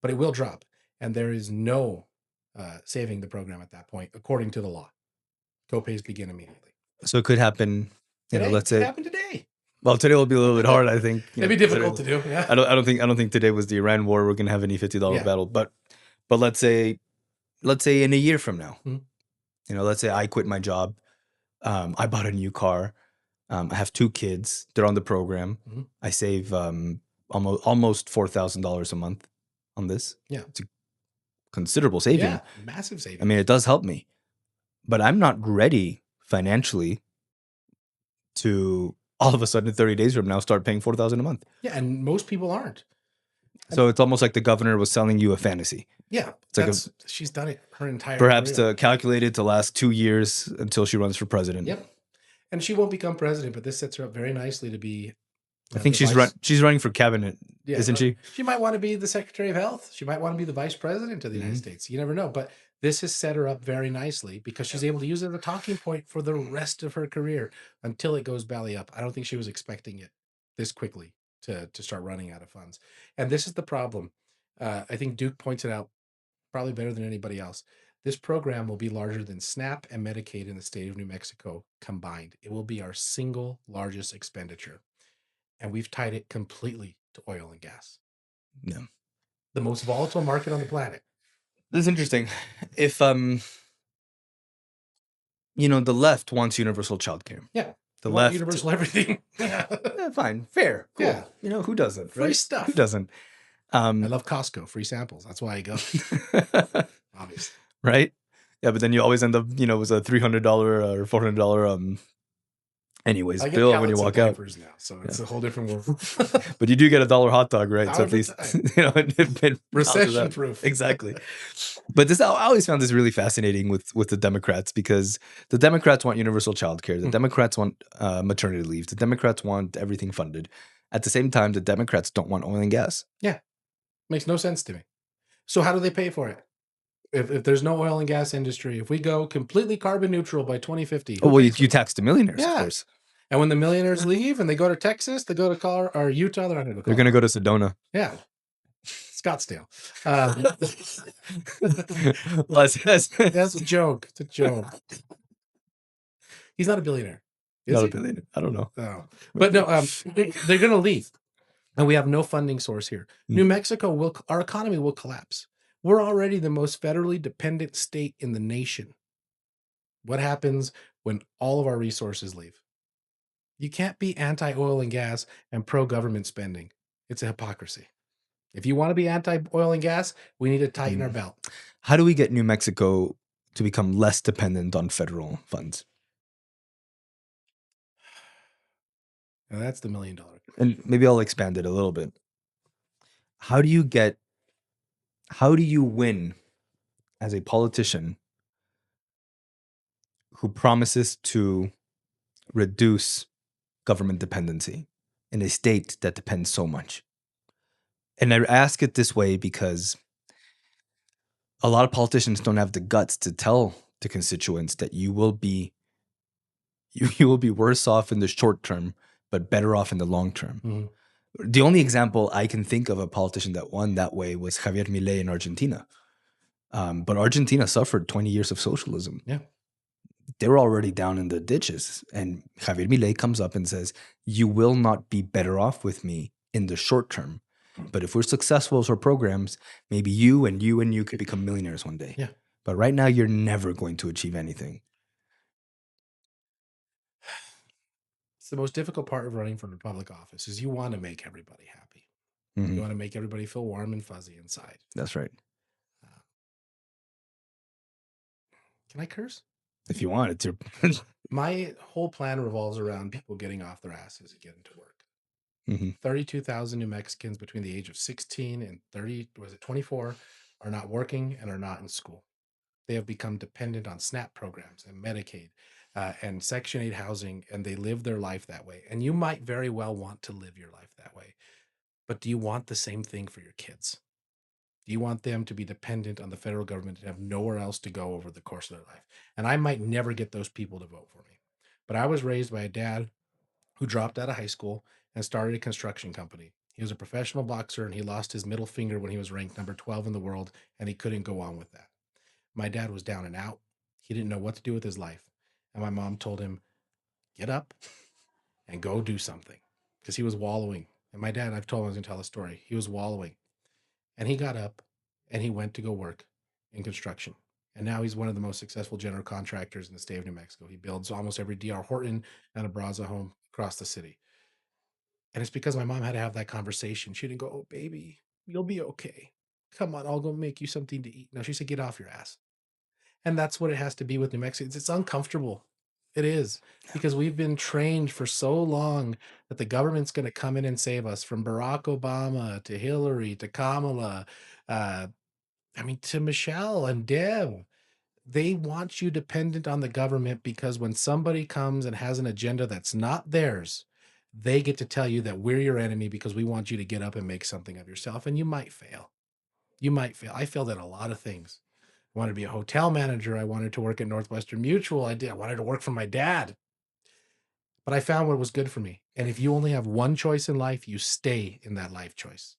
But it will drop. And there is no saving the program at that point, according to the law. Copays begin immediately. So it could happen, Today, let's could say, happen today. well, today will be a little bit hard, I think, It'd be difficult to do. Yeah. I don't think today was the Iran war. We're gonna have any $50 Yeah. battle, but let's say in a year from now, Mhm. let's say I quit my job. I bought a new car. I have two kids. They're on the program. Mhm. I save almost $4,000 a month on this. Yeah. It's a considerable Yeah. saving. Massive I mean, savings. it does help me, but I'm not ready financially to all of a sudden 30 days from now start paying 4,000 a month. Yeah. And most people aren't. So it's almost like the governor was selling you a fantasy. Yeah. It's like She's done it her entire perhaps career. to calculate it to last 2 years until she runs for president. Yep. And she won't become president, but this sets her up very nicely to be I think the vice. she's running for cabinet, Yeah, isn't she? she might want to be the Secretary of Health. She might want to be the Vice President of the United Mhm. States. You never know. But this has set her up very nicely because she's able to use it as a talking point for the rest of her career until it goes belly up. I don't think she was expecting it this quickly to start running out of funds. And this is the problem. I think Duke points it out probably better than anybody else. This program will be larger than SNAP and Medicaid in the state of New Mexico combined. It will be our single largest expenditure. And we've tied it completely to oil and gas, Yeah. the most volatile market on the planet. This is interesting. If the left wants universal childcare. Yeah. The We want left, universal everything. fine, fair, cool. Yeah. Who doesn't, Free right? stuff. Who doesn't? I love Costco, free samples. That's why I go, obviously. Right? Yeah, but then you always end up, with a $300 or $400 anyways I get bill when you pallets of walk out. diapers now, so it's a whole different world. But you do get a dollar hot dog, right? So All at the least time. it balances Recession out. proof. Exactly. But I always found this really fascinating with the Democrats, because the Democrats want universal childcare. The Democrats want maternity leave. The Democrats want everything funded. At the same time, the Democrats don't want oil and gas. Yeah. Makes no sense to me. So how do they pay for it? If there's no oil and gas industry, if we go completely carbon neutral by 2050, Oh, who well, pays for you it? tax the millionaires, of Yeah. course. And when the millionaires leave and they go to Texas, they go to Colorado or Utah, they're not going to go. They're going to go to Sedona. Yeah. Scottsdale. That's a joke. It's a joke. He's not a billionaire. Is Not a he? billionaire. I don't know. Oh. But no, they're going to leave. And we have no funding source here. New Mexico our economy will collapse. We're already the most federally dependent state in the nation. What happens when all of our resources leave? You can't be anti-oil and gas and pro-government spending. It's a hypocrisy. If you want to be anti-oil and gas, we need to tighten our belt. How do we get New Mexico to become less dependent on federal funds? Now that's the $1 million. And maybe I'll expand it a little bit. How do you win as a politician who promises to reduce government dependency in a state that depends so much? And I ask it this way because a lot of politicians don't have the guts to tell the constituents that you will be worse off in the short term, but better off in the long term. Mm-hmm. The only example I can think of a politician that won that way was Javier Milei in Argentina. But Argentina suffered 20 years of socialism. Yeah. They were already down in the ditches. And Javier Milei comes up and says, you will not be better off with me in the short term. But if we're successful with our programs, maybe you and you and you could become millionaires one day. Yeah. But right now, you're never going to achieve anything. It's the most difficult part of running for a public office is you want to make everybody happy. Mm-hmm. You want to make everybody feel warm and fuzzy inside. That's right. Can I curse? If you want it to. My whole plan revolves around people getting off their asses and getting to work. 32,000 New Mexicans between the age of 16 and 24 are not working and are not in school. They have become dependent on SNAP programs and Medicaid and Section 8 housing, and they live their life that way. And you might very well want to live your life that way. But do you want the same thing for your kids? Do you want them to be dependent on the federal government and have nowhere else to go over the course of their life? And I might never get those people to vote for me. But I was raised by a dad who dropped out of high school and started a construction company. He was a professional boxer and he lost his middle finger when he was ranked number 12 in the world, and he couldn't go on with that. My dad was down and out. He didn't know what to do with his life. And my mom told him, get up and go do something, because he was wallowing. And my dad, I've told him I was going to tell a story. He was wallowing. And he got up and he went to go work in construction. And now he's one of the most successful general contractors in the state of New Mexico. He builds almost every D.R. Horton and a Brazza home across the city. And it's because my mom had to have that conversation. She didn't go, oh, baby, you'll be okay. Come on, I'll go make you something to eat. No, she said, get off your ass. And that's what it has to be with New Mexico. It's uncomfortable. It is, because we've been trained for so long that the government's going to come in and save us, from Barack Obama to Hillary to Kamala, to Michelle and Deb. They want you dependent on the government because when somebody comes and has an agenda that's not theirs, they get to tell you that we're your enemy because we want you to get up and make something of yourself. And you might fail. You might fail. I failed at a lot of things. I wanted to be a hotel manager. I wanted to work at Northwestern Mutual. I wanted to work for my dad. But I found what was good for me. And if you only have one choice in life, you stay in that life choice.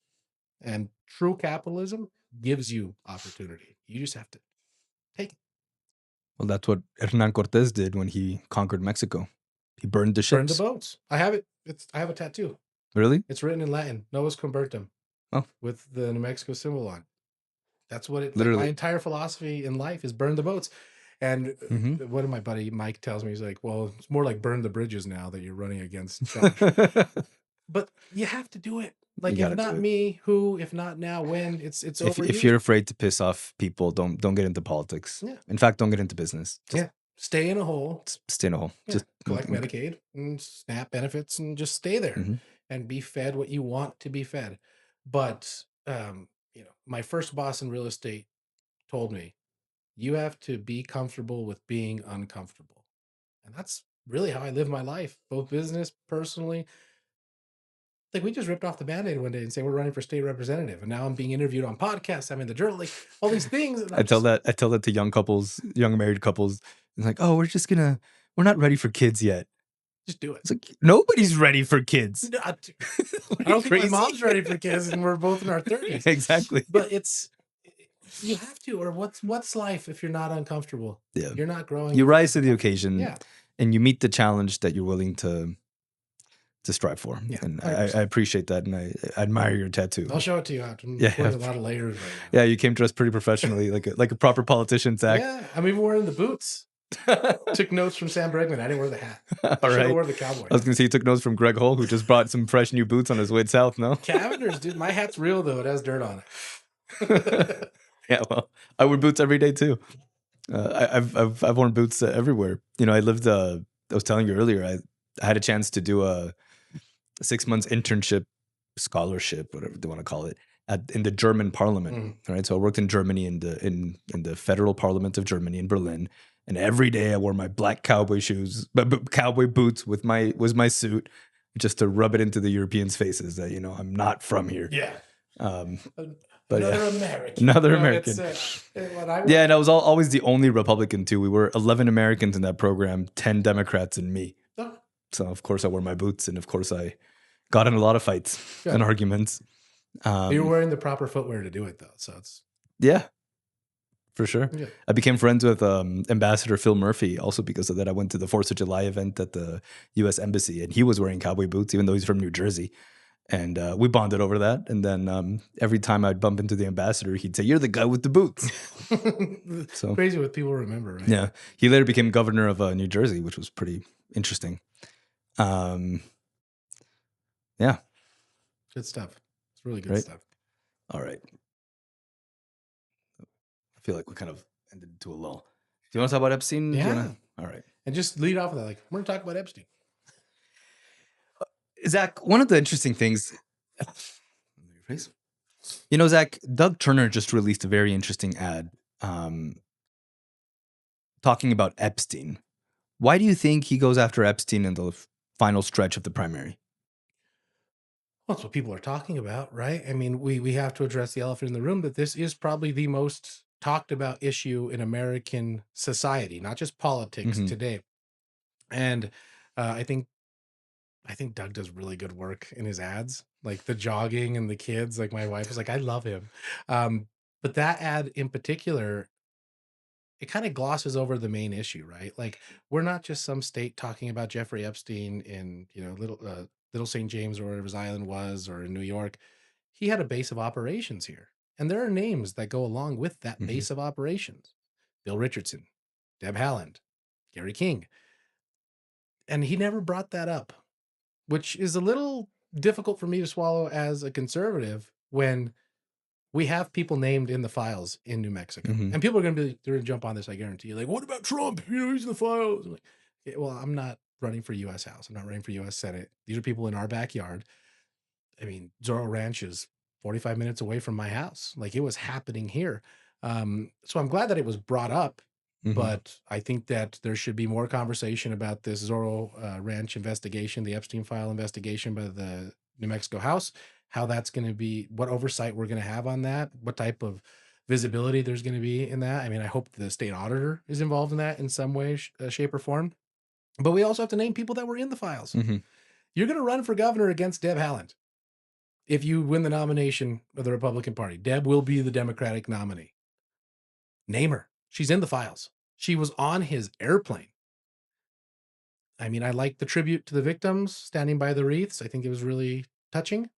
And true capitalism gives you opportunity. You just have to take it. Well, that's what Hernan Cortez did when he conquered Mexico. He burned the Burn the ships. boats. I have it. I have a tattoo. Really? It's written in Latin. Novus convertum Oh, with the New Mexico symbol on. That's what it like. My literally. entire philosophy in life is burn the boats. And Hmm. what my buddy Mike tells me, he's like, well, it's more like burn the bridges now that you're running against Trump. But you have to do it. You Like, if gotta do not it. me, who? If not now, when? It's If overused. you're afraid to piss off people, don't get into politics. Yeah. In fact, don't get into business. Just Yeah. Stay in a hole. stay in a hole. Yeah. Collect Medicaid and SNAP benefits and just stay there Mhm. and be fed what you want to be fed. But my first boss in real estate told me, you have to be comfortable with being uncomfortable. And that's really how I live my life, both business, personally. Like, we just ripped off the band-aid one day and say we're running for state representative. And now I'm being interviewed on podcasts. I'm in the journal, like all these things. And I I'm tell just, that to young couples, young married couples. It's like, oh, we're not ready for kids yet. just do it. It's like nobody's ready for kids. No, I Are don't you think my crazy? mom's ready for kids, and we're both in our 30s. Exactly. But you have to, or what's life if you're not uncomfortable? Yeah. You're not growing. You if you're rise to not the comfortable. occasion, Yeah. and you meet the challenge that you're willing to strive for. Yeah. And I 100%. appreciate that, and I admire your tattaoo. I'll show it to you after. I'm Yeah. putting a lot of layers right now. Yeah, you came dressed pretty professionally, like a proper politician, Zach. Yeah. I'm even wearing the boots. Took notes from Sam Bregman. I didn't wear the hat. All I should have right. worn the cowboy. I was gonna say you took notes from Greg Hull, who just brought some fresh new boots on his way south. No, Cavenders, dude. My hat's real though. It has dirt on it. yeah. Well, I wear boots every day too. I've worn boots everywhere. You know, I lived. I was telling you earlier. I had a chance to do a 6 months internship, scholarship, whatever they want to call it, in the German Parliament. Mm. Right. So I worked in Germany in the federal Parliament of Germany in Berlin. And every day I wore my black cowboy shoes, cowboy boots with my suit, just to rub it into the Europeans' faces that I'm not from here. Yeah. But Another yeah. American. Another American. Yeah, and I was always the only Republican too. We were 11 Americans in that program, 10 Democrats, and me. Oh. So of course I wore my boots, and of course I got in a lot of fights and arguments. You're wearing the proper footwear to do it though, so it's for sure. Yeah. I became friends with Ambassador Phil Murphy also because of that. I went to the 4th of July event at the U.S. Embassy, and he was wearing cowboy boots, even though he's from New Jersey. And we bonded over that. And then every time I'd bump into the ambassador, he'd say, "You're the guy with the boots." So crazy what people remember, right? yeah. He later became governor of New Jersey, which was pretty interesting. Yeah. Good stuff. It's really good Right? stuff. All right. I feel like we kind of ended into a lull. Do you want to talk about Epstein? Yeah. All right. And just lead off with that. Like, we're going to talk about Epstein. Zach, one of the interesting things, Zach, Doug Turner just released a very interesting ad talking about Epstein. Why do you think he goes after Epstein in the final stretch of the primary? Well, that's what people are talking about, right? I mean, we have to address the elephant in the room that this is probably the most talked about issue in American society, not just politics today. And I think Doug does really good work in his ads, like the jogging and the kids. Like, my wife was like, I love him. But that ad in particular, it kind of glosses over the main issue, right? Like, we're not just some state talking about Jeffrey Epstein in, Little St. James or whatever his island was, or in New York. He had a base of operations here. And there are names that go along with that base of operations. Bill Richardson, Deb Haaland, Gary King. And he never brought that up, which is a little difficult for me to swallow as a conservative when we have people named in the files in New Mexico. And people are going to they're going to jump on this, I guarantee you. Like, what about Trump? He's in the files. I'm like, yeah, well, I'm not running for U.S. House. I'm not running for U.S. Senate. These are people in our backyard. I mean, Zorro Ranch is 45 minutes away from my house. Like, it was happening here. So I'm glad that it was brought up, but I think that there should be more conversation about this Zorro Ranch investigation, the Epstein file investigation by the New Mexico House, how that's going to be, what oversight we're going to have on that, what type of visibility there's going to be in that. I mean, I hope the state auditor is involved in that in some way, shape, or form. But we also have to name people that were in the files. You're going to run for governor against Deb Haaland. If you win the nomination of the Republican Party, Deb will be the Democratic nominee. Name her. She's in the files. She was on his airplane. I mean, I like the tribute to the victims standing by the wreaths. I think it was really touching.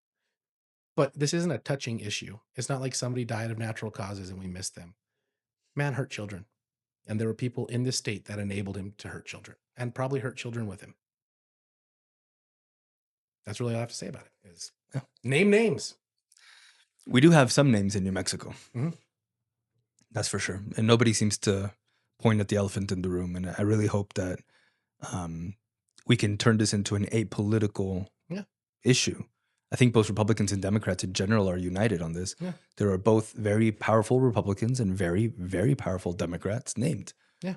But this isn't a touching issue. It's not like somebody died of natural causes and we missed them. Man hurt children. And there were people in this state that enabled him to hurt children and probably hurt children with him. That's really all I have to say about it is name names. We do have some names in New Mexico. Mhm. That's for sure. And nobody seems to point at the elephant in the room. And I really hope that we can turn this into an apolitical issue. I think both Republicans and Democrats in general are united on this. Yeah. There are both very powerful Republicans and very, very powerful Democrats named. Yeah.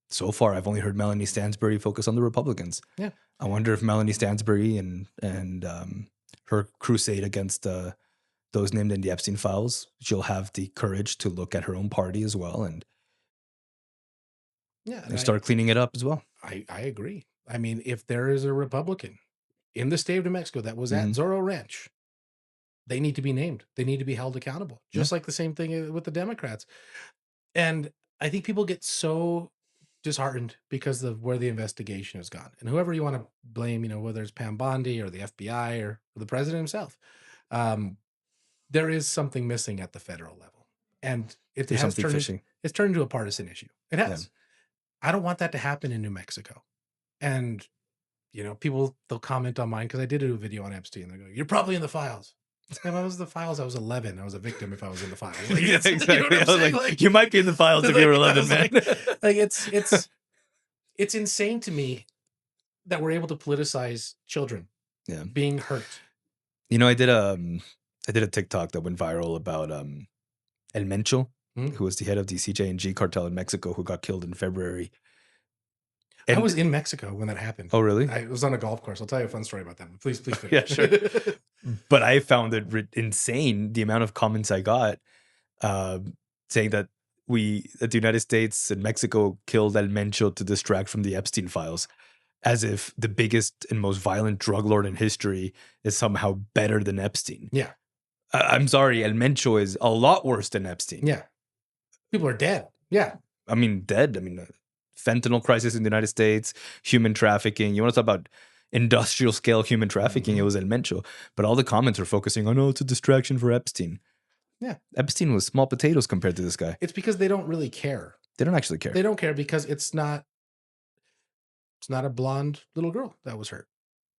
So far, I've only heard Melanie Stansbury focus on the Republicans. Yeah. I wonder if Melanie Stansbury and her crusade against those named in the Epstein files, she'll have the courage to look at her own party as well and start cleaning it up as well. I agree. I mean, if there is a Republican in the state of New Mexico that was at Zorro Ranch, they need to be named. They need to be held accountable, just like the same thing with the Democrats. And I think people get so disheartened because of where the investigation has gone. And whoever you want to blame, whether it's Pam Bondi or the FBI or the president himself, there is something missing at the federal level. And it's turned into a partisan issue. It has. Yeah. I don't want that to happen in New Mexico. And, people, they'll comment on mine because I did do a video on Epstein. They're going, "You're probably in the files." If I was in the files, I was 11. I was a victim if I was in the files. Like, yeah, exactly. You might be in the files if you're 11, man. It's insane to me that we're able to politicize children being hurt. I did a TikTok that went viral about El Mencho, who was the head of the CJ&G cartel in Mexico, who got killed in February. And I was in Mexico when that happened. Oh, really? I was on a golf course. I'll tell you a fun story about that. Please finish. Yeah, sure. But I found it insane, the amount of comments I got saying that the United States and Mexico killed El Mencho to distract from the Epstein files, as if the biggest and most violent drug lord in history is somehow better than Epstein. Yeah. I'm sorry, El Mencho is a lot worse than Epstein. Yeah. People are dead. Yeah. I mean, dead. I mean, fentanyl crisis in the United States, human trafficking. You want to talk about industrial scale human trafficking? It was El Mencho. But all the comments are focusing on, it's a distraction for Epstein. Yeah. Epstein was small potatoes compared to this guy. It's because they don't really care. They don't actually care. They don't care because it's not a blonde little girl that was hurt.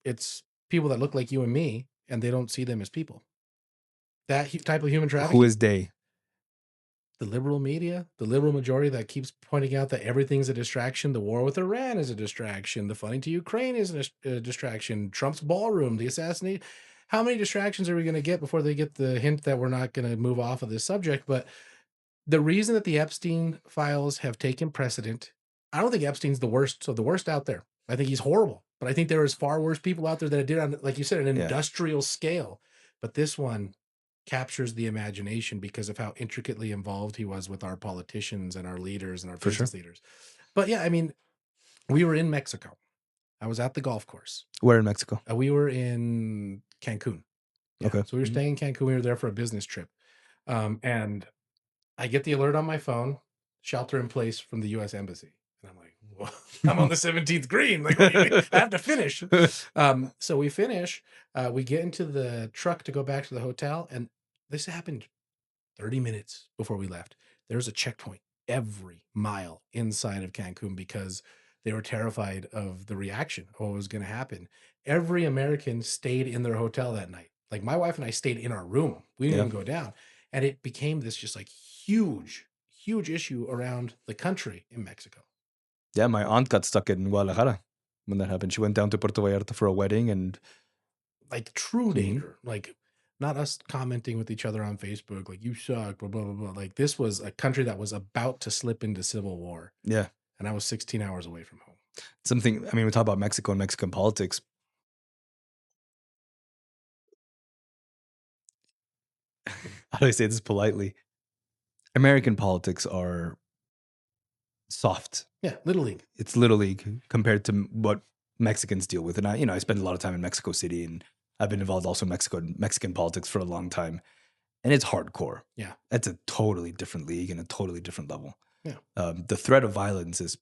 It's people that look like you and me, and they don't see them as people. That type of human trafficking. Who is they? The liberal media, the liberal majority that keeps pointing out that everything's a distraction. The war with Iran is a distraction. The funding to Ukraine is a distraction. Trump's ballroom, the assassination. How many distractions are we going to get before they get the hint that we're not going to move off of this subject? But the reason that the Epstein files have taken precedent, I don't think Epstein's the worst of the worst out there. I think he's horrible. But I think there is far worse people out there that did on, like you said, an industrial scale. But this one captures the imagination because of how intricately involved he was with our politicians and our leaders and our business leaders. But yeah, I mean, we were in Mexico. I was at the golf course. Where in Mexico? We were in Cancun. Yeah. Okay. So we were staying in Cancun. We were there for a business trip. And I get the alert on my phone, shelter in place from the U.S. Embassy. And I'm like, well, I'm on the 17th green. Like, what do you mean? I have to finish. So we finish. We get into the truck to go back to the hotel. And this happened 30 minutes before we left. There's a checkpoint every mile inside of Cancun because they were terrified of the reaction of what was going to happen. Every American stayed in their hotel that night. Like my wife and I stayed in our room. We didn't even go down. And it became this just like huge issue around the country in Mexico. Yeah, my aunt got stuck in Guadalajara when that happened. She went down to Puerto Vallarta for a wedding and... Like true danger. Like not us commenting with each other on Facebook, like you suck, blah, blah, blah, blah. Like this was a country that was about to slip into civil war. Yeah. And I was 16 hours away from home. We talk about Mexico and Mexican politics. How do I say this politely? American politics are soft. Yeah, Little League. It's Little League compared to what Mexicans deal with. And I spend a lot of time in Mexico City, and I've been involved also in Mexican politics for a long time, and it's hardcore. Yeah. It's a totally different league and a totally different level. Yeah. The threat of violence is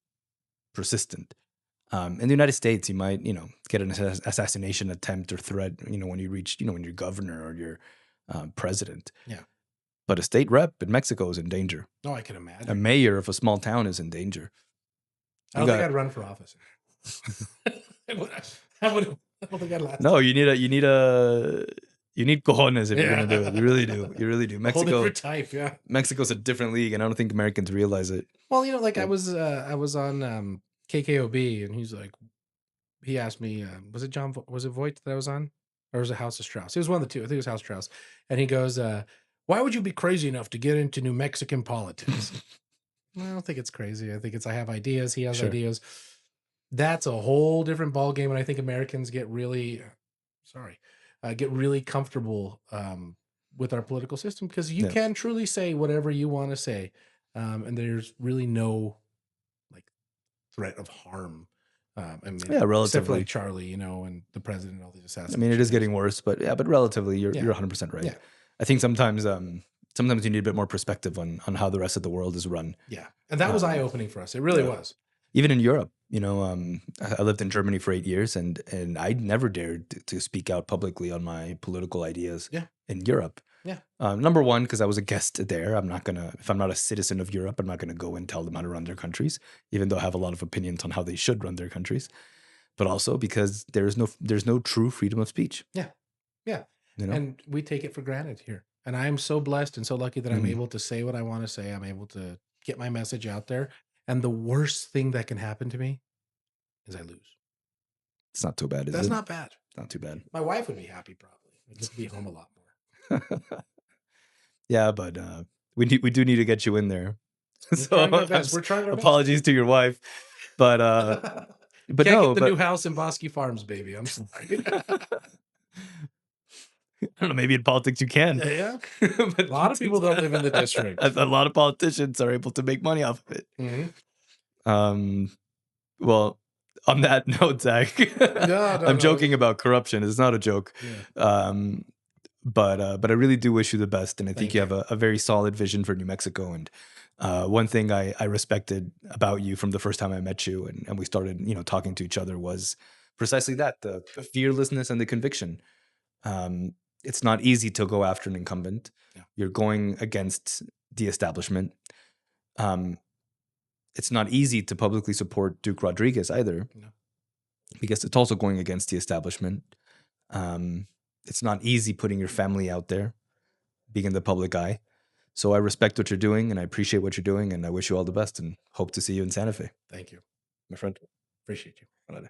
persistent. In the United States, you might, get an assassination attempt or threat, when you reach, when you're governor or you're president. Yeah. But a state rep in Mexico is in danger. Oh, I can A imagine. mayor of a small town is in danger. I You don't think got I'd run for office. I don't think I'd last. no. You need cojones if you're gonna do it. You really do. You really do. A whole different type, yeah. Mexico's a different league, and I don't think Americans realize it. Well, like I Yeah. was on KKOB, and he asked me, was it Voight that I was on, or was it House of Strauss? It was one of the two. I think it was House of Strauss. And he goes, "Why would you be crazy enough to get into New Mexican politics?" I don't think it's crazy. I think I have ideas. He has Sure. ideas. That's a whole different ball game, and I think Americans get really, get really comfortable with our political system, because you Yeah. can truly say whatever you want to say, and there's really no like threat of harm. I mean, Yeah, except for relatively. like Charlie, and the president and all these assassinations. I mean, it is getting worse, but relatively, you're Yeah. 100% right. Yeah. I think sometimes you need a bit more perspective on how the rest of the world is run. Yeah, and that was eye opening for us. It really was. Even in Europe, I lived in Germany for 8 years, and I never dared to speak out publicly on my political ideas. Yeah. In Europe. Yeah. Number one, because I was a guest there. If I'm not a citizen of Europe, I'm not gonna go and tell them how to run their countries, even though I have a lot of opinions on how they should run their countries. But also because there's no true freedom of speech. Yeah. Yeah. You know? And we take it for granted here. And I am so blessed and so lucky that I'm Mhm. able to say what I want to say. I'm able to get my message out there. And the worst thing that can happen to me is I lose. It's not too bad, is That's it? not bad. Not too bad. My wife would be happy probably. I get to be home a lot more. Yeah, but we do need to get you in there. We're trying our best. We're trying our best. Apologies to your wife, but Can't no, get the but new house in Bosque Farms, baby. I'm sorry. I don't know. Maybe in politics you can. Yeah. But A lot of people don't live in the district. A lot of politicians are able to make money off of it. Mhm. Well, on that note, Zach, No. I'm joking about corruption. It's not a joke. Yeah. But I really do wish you the best, and I think Thank you have a very solid vision for New Mexico. And one thing I respected about you from the first time I met you, and we started, talking to each other, was precisely that: the fearlessness and the conviction. It's not easy to go after an incumbent. Yeah. You're going against the establishment. It's not easy to publicly support Duke Rodriguez either, No. because it's also going against the establishment. It's not easy putting your family out there, being in the public eye. So I respect what you're doing, and I appreciate what you're doing, and I wish you all the best, and hope to see you in Santa Fe, Thank you. my friend. Appreciate you. Órale.